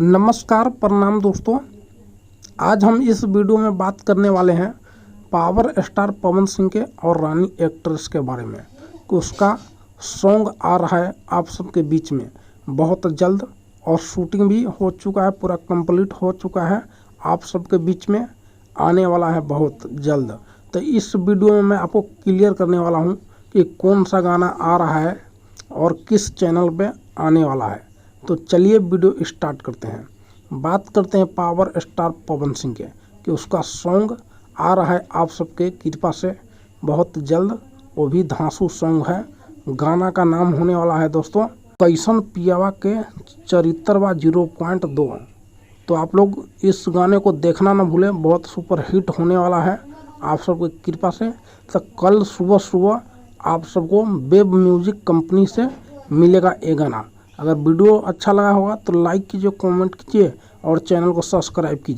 नमस्कार प्रणाम दोस्तों। आज हम इस वीडियो में बात करने वाले हैं पावर स्टार पवन सिंह के और रानी एक्ट्रेस के बारे में कि उसका सॉन्ग आ रहा है आप सबके बीच में बहुत जल्द और शूटिंग भी हो चुका है, पूरा कंप्लीट हो चुका है, आप सबके बीच में आने वाला है बहुत जल्द। तो इस वीडियो में मैं आपको क्लियर करने वाला हूं कि कौन सा गाना आ रहा है और किस चैनल पे आने वाला है। तो चलिए वीडियो स्टार्ट करते हैं। बात करते हैं पावर स्टार पवन सिंह के कि उसका सॉन्ग आ रहा है आप सबके कृपा से बहुत जल्द, वो भी धांसू सॉन्ग है। गाना का नाम होने वाला है दोस्तों कैसन पियावा के चरित्रवा 0.2। तो आप लोग इस गाने को देखना ना भूलें, बहुत सुपर हिट होने वाला है आप सबकी कृपा से। तो कल सुबह सुबह आप सबको वेब म्यूजिक कंपनी से मिलेगा ये गाना। अगर वीडियो अच्छा लगा होगा तो लाइक कीजिए, कमेंट कीजिए और चैनल को सब्सक्राइब कीजिए।